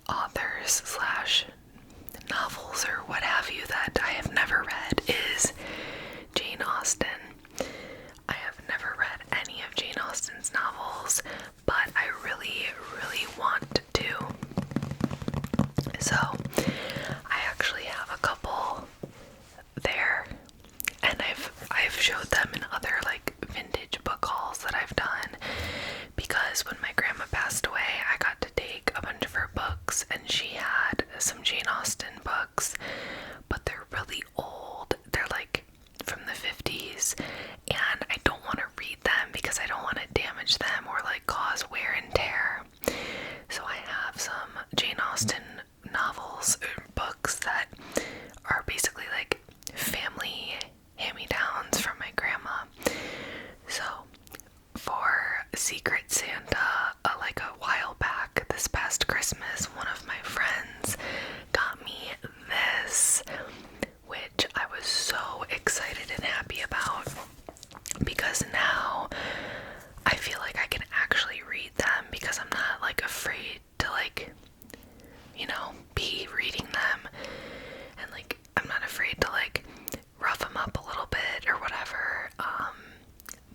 authors slash novels or what have you that I have never read is Jane Austen. I have never read any of Jane Austen's novels, but I really, really want to. So, I actually have a couple there, and I've showed them in other like vintage book hauls that I've done, because when my grandma passed away, I got to take a bunch of her books, and she had some Jane Austen books, but they're really old. They're like from the 50s, and I don't want to read them because I don't want to damage them or like cause wear and tear. So I have some Jane Austen novels or books that are basically like family hand-me-downs from my grandma. So for Secret Santa, like a while back, this past Christmas, one of my friends got me this, which I was so excited and happy about, because now I feel like I can actually read them, because I'm not like afraid to like, you know, be reading them, and like I'm not afraid to like rough them up a little bit or whatever.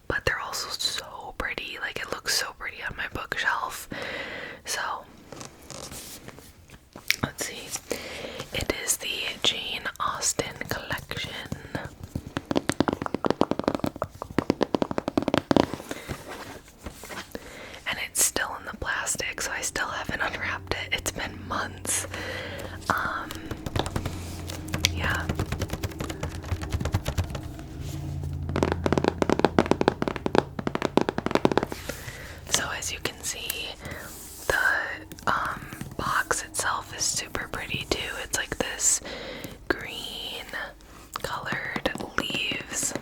But they're also so pretty. Like, it looks so pretty on my bookshelf. So let's see. It is the Jane Austen collection. And it's still in the plastic, so I still haven't unwrapped it. It's been months. Yeah. So as you can see, the box itself is super pretty too. It's like this green colored leaves,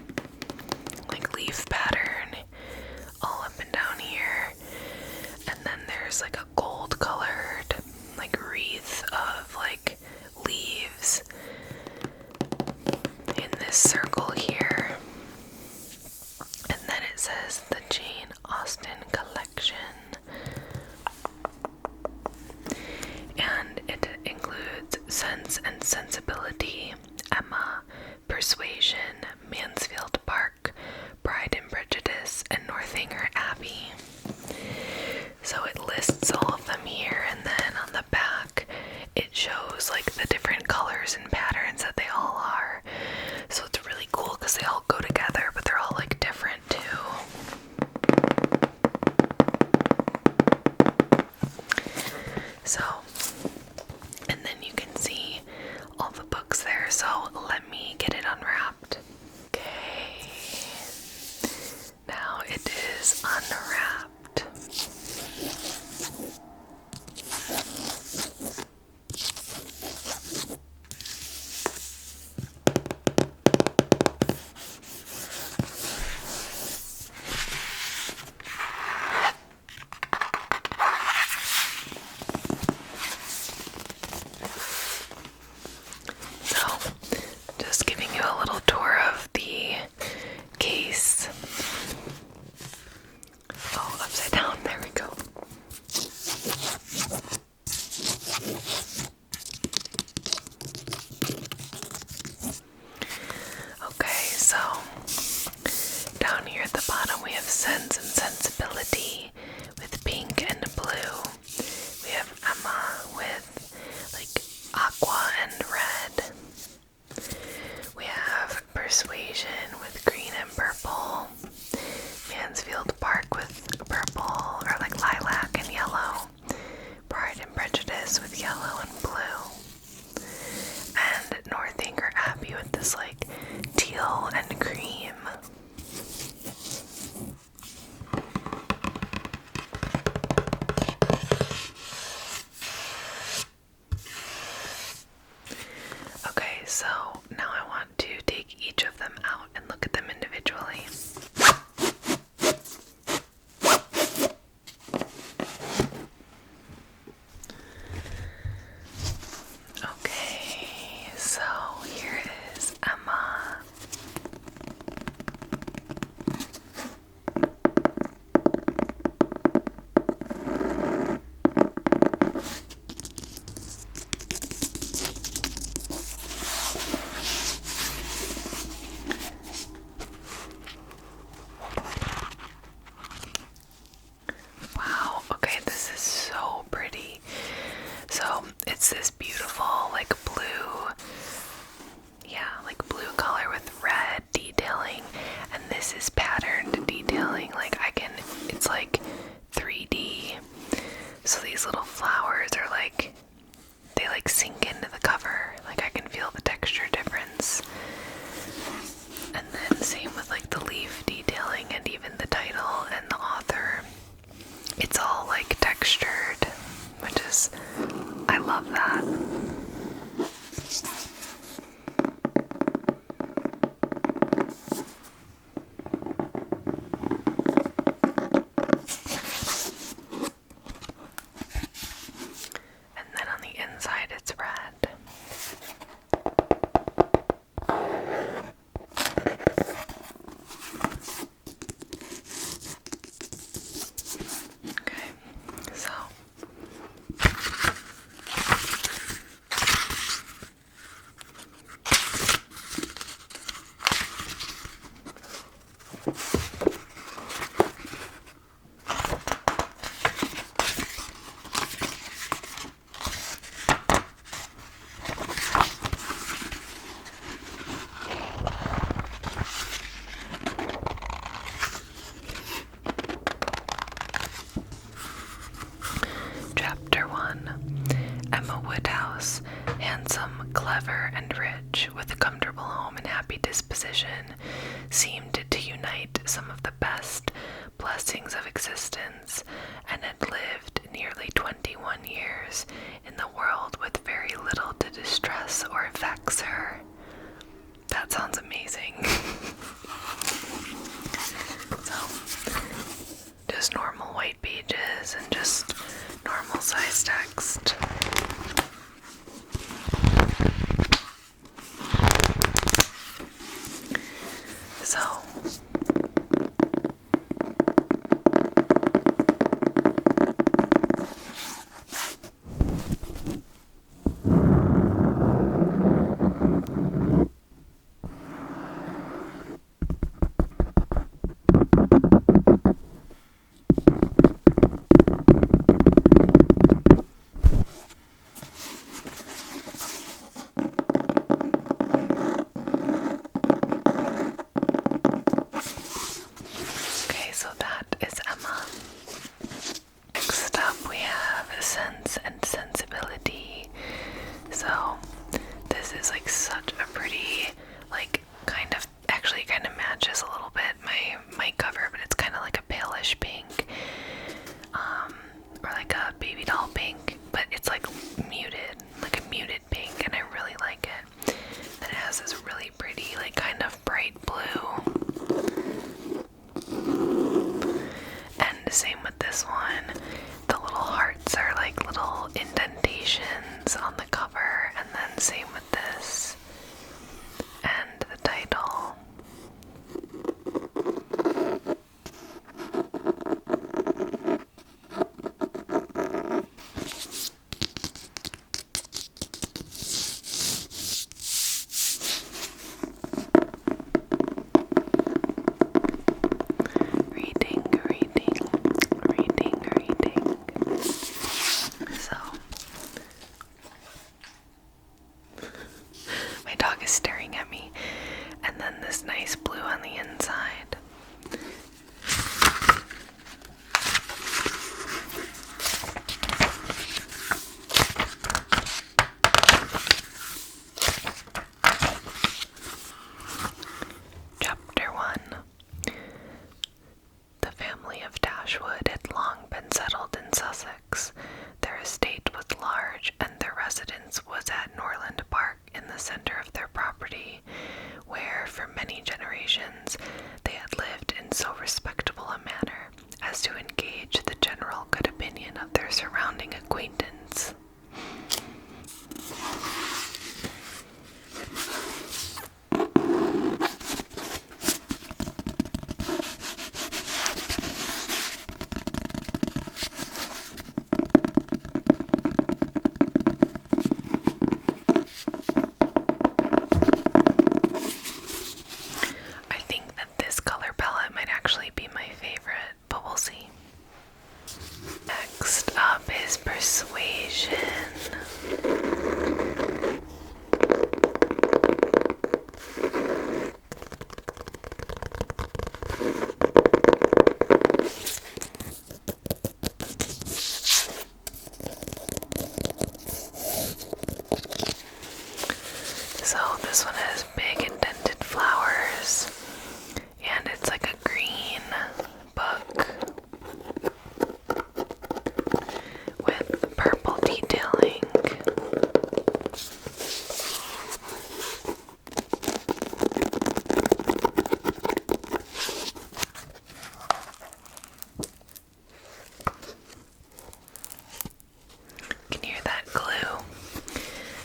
like leaf pattern all up and down here. And then there's like a gold colored like wreath of like leaves in this circle here. And then it says the Jane Austen collection. And it includes Sense and Sensibility, Emma, Persuasion, Mansfield Park, Pride and Prejudice, and Northanger Abbey. So it lists all of them here, and then on the back it shows like the different colors and patterns that they all are. So it's really cool because they all go together, but they're all like different too. So, and then you can see all the books there, so let me get it unwrapped. Okay, now it is unwrapped. Just giving you a little tour of the case. Oh, upside down, there we go. Okay, so down here at the bottom we have Sense and Sensibility with pink and blue. We have Emma with like aqua and red. We have Persuasion with green and purple, Mansfield Park with purple or like lilac and yellow, Pride and Prejudice with yellow and blue, and Northanger Abbey with this like teal and cream. Okay, so now I want to take each of them out and look at them individually. Okay, so here is Emma. it's this beautiful, like blue, like blue color with red detailing, and this is patterned detailing. Like it's like 3D. So these little flowers are like, they like sink into the cover. Like I can feel the texture difference. And then same with like the leaf detailing and even the title and the author. It's all like textured, which is, I love that. And then on the inside it's red. Okay, so Chapter 1. Emma Woodhouse, handsome, clever, and rich, with a comfortable home and happy disposition, seemed to unite some of the best blessings of existence, and had lived nearly 21 years in the world with very little to distress or vex her. That sounds amazing. So, just normal white pages and just normal size text. So, okay, so that is Emma. Next up we have Sense and Sensibility. So this is like such a pretty, like actually kind of matches a little bit my cover, but it's kind of like a palish pink, or like a baby doll pink, but it's like like a muted pink, and I really like it. Then it has this really pretty, like kind of bright blue. And the same with this one. The little hearts are like little indentations on the cover, and then same with this. And the title. Reading. So, my dog is staring at me. And then this nice blue on the inside. Chapter 1. The family of Dashwood had long been settled in Sussex. Their estate was large, and their residence was at Norland Park in the center of their property, where for many generations they had this one has big indented flowers, and it's like a green book with purple detailing. Can you hear that glue?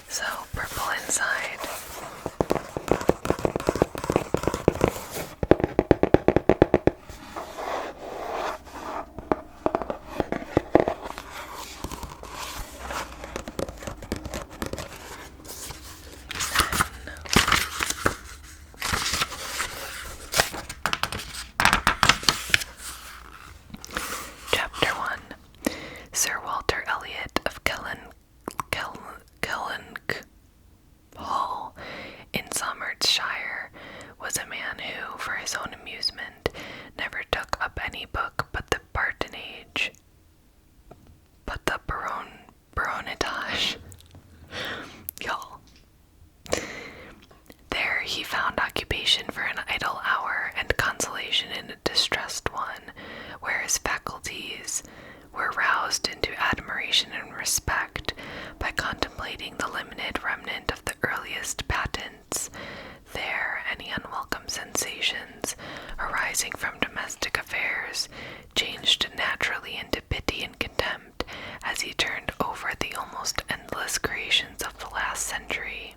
So purple inside. Chapter 1. Sir Walter Elliot of Kellenk Hall in Somersetshire was a man who, for his own amusement, never took up any book but the baronetage. Y'all. There he found occupation for an idle hour and consolation in a distressed one, where his faculties were roused into admiration and respect by contemplating the limited remnant of the earliest patents. There, any unwelcome sensations arising from domestic affairs changed naturally into pity and contempt as he turned over the almost endless creations of the last century.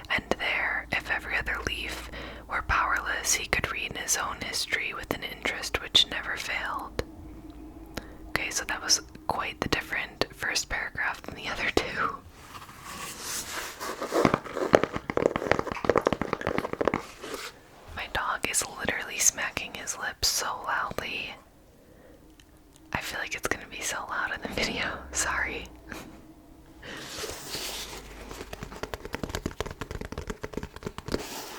And there, if every other leaf were powerless, he could read in his own history with an interest which never failed. Okay, so that was quite the different first paragraph than the other two. My dog is literally smacking his lips so loudly. I feel like it's gonna be so loud in the video. Sorry.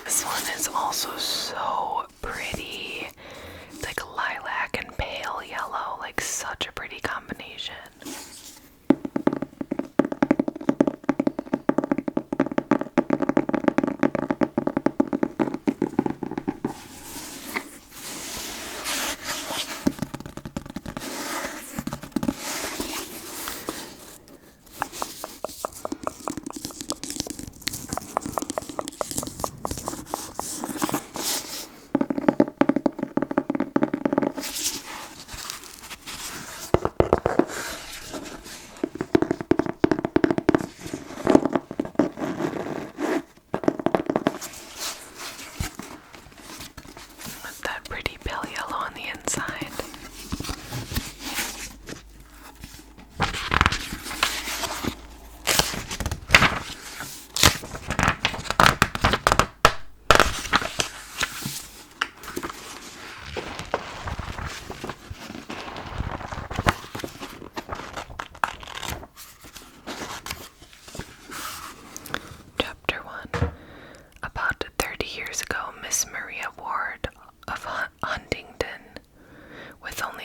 This one is also so pretty. It's like lilac and pale yellow, like such a pretty combination.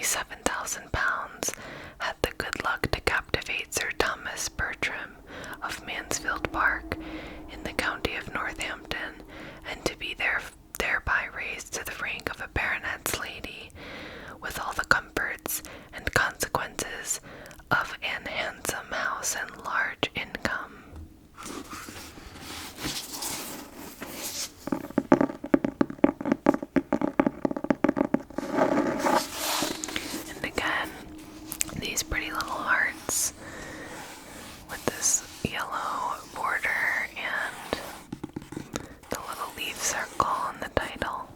£7,000, had the good luck to captivate Sir Thomas Bertram of Mansfield Park in the county of Northampton, and to be thereby raised to the rank of a baronet's lady, with all the comforts and consequences of an handsome house and large income. And again, these pretty little hearts with this yellow border and the little leaf circle on the title.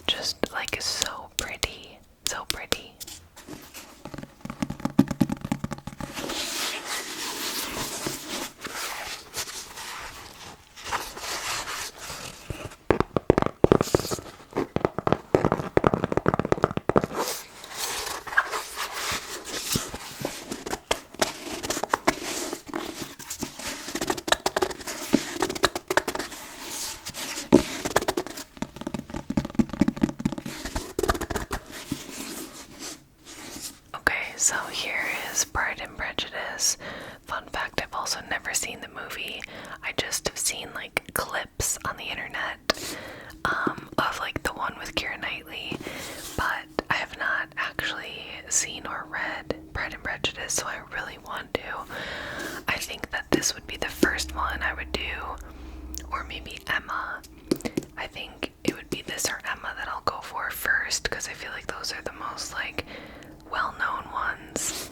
Just like so pretty, so pretty. So here is Pride and Prejudice. Fun fact, I've also never seen the movie. I just have seen like clips on the internet of like the one with Keira Knightley, but I have not actually seen or read Pride and Prejudice, so I really want to. I think that this would be the first one I would do, or maybe Emma. I think it would be this or Emma that I'll go for first, because I feel like those are the most like well-known ones.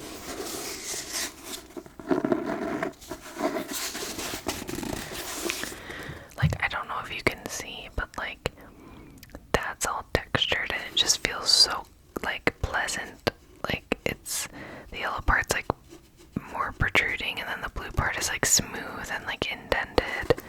Like, I don't know if you can see, but like that's all textured and it just feels so like pleasant. Like, it's the yellow part's like more protruding and then the blue part is like smooth and like indented.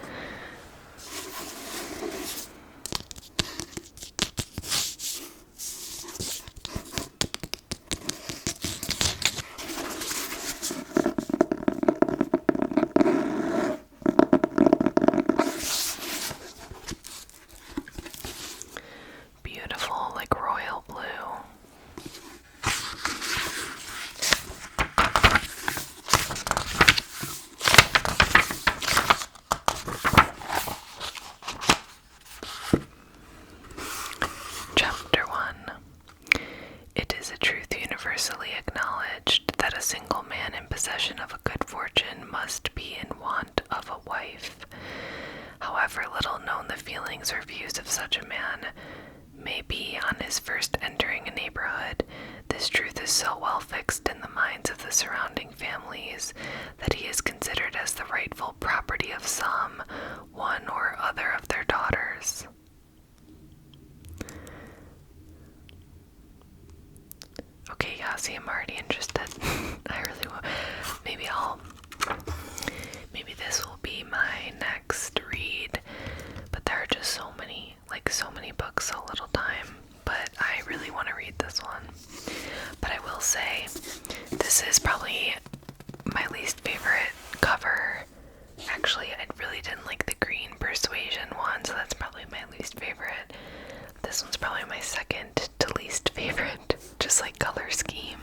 Beautiful, like royal blue. Chapter 1. It is a truth universally acknowledged that a single man in possession of a good fortune must be in want of a wife. However little known the feelings or views of such a man may be on his first entering a neighborhood, this truth is so well fixed in the minds of the surrounding families that he is considered as the rightful property of some, one or other of their daughters. Okay, yeah, see, I'm already interested. I really will. Maybe this will be my next read, but there are just so many books, so little time, but I really want to read this one. But I will say, this is probably my least favorite cover. Actually, I really didn't like the green Persuasion one, so that's probably my least favorite. This one's probably my second to least favorite, just like color scheme.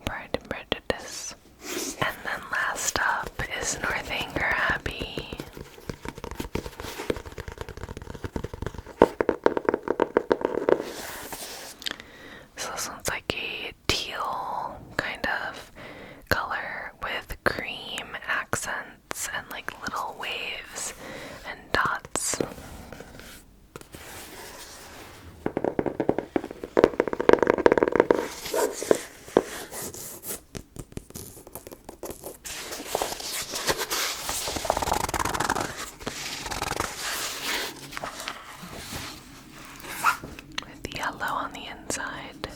Pride and Prejudice. And then last up is Northanger Abbey. So this one's like a teal kind of color with cream accents and like little waves and dots. With yellow on the inside.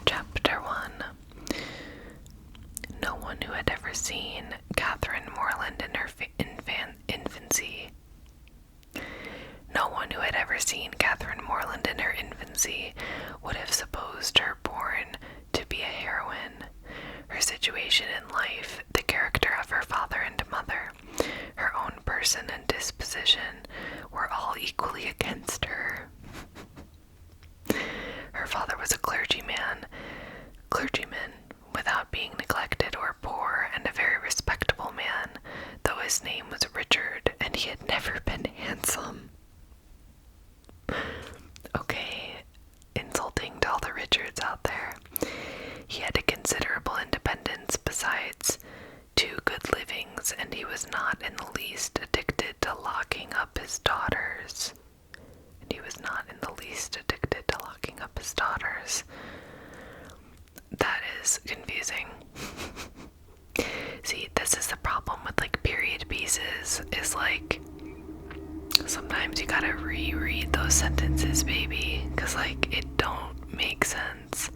Chapter 1. No one who had ever seen Catherine Morland in her infancy. No one who had ever seen Catherine Morland in her infancy would have supposed her born to be a heroine. Her situation in life, the character of her father and mother, her own person and disposition were all equally against her. Her father was a clergyman without being neglected or poor, and a very respectable man, though his name was Richard and he had never been handsome. Okay, insulting to all the Richards out there. He had a considerable independence besides 2 good livings, and he was not in the least addicted to locking up his daughter is like, sometimes you gotta reread those sentences, baby, because like it don't make sense.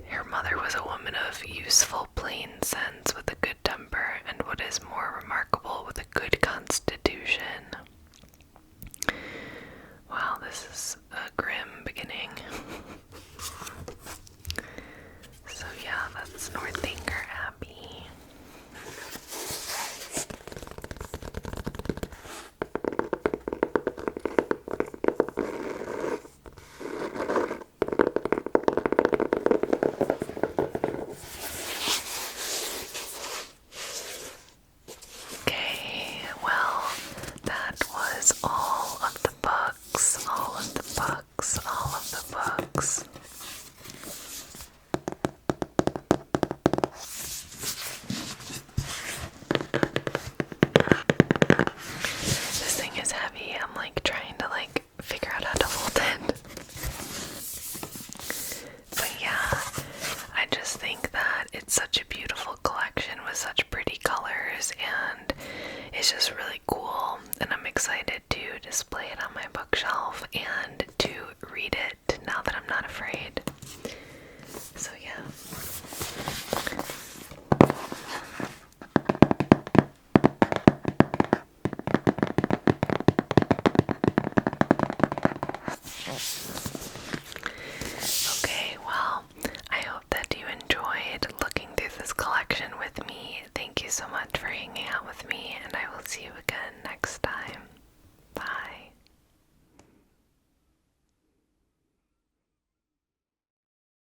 Her mother was a woman of useful plain sense with a good temper, and what is more remarkable, with a good constitution. Wow, this is a grim beginning. So yeah, that's Northanger Abbey. Okay, well, that was all of the books, all of the books, all of the books. This thing is heavy. I'm like trying to like figure out how to hold it. But yeah, I just think that it's such a beautiful collection with such pretty colors, and it's just really cool, and I'm excited to display it on my bookshelf and to read it now that I'm not afraid. So yeah. Okay, well, I hope that you enjoyed looking through this collection with me. Thank you so much for hanging out with me, and I will see you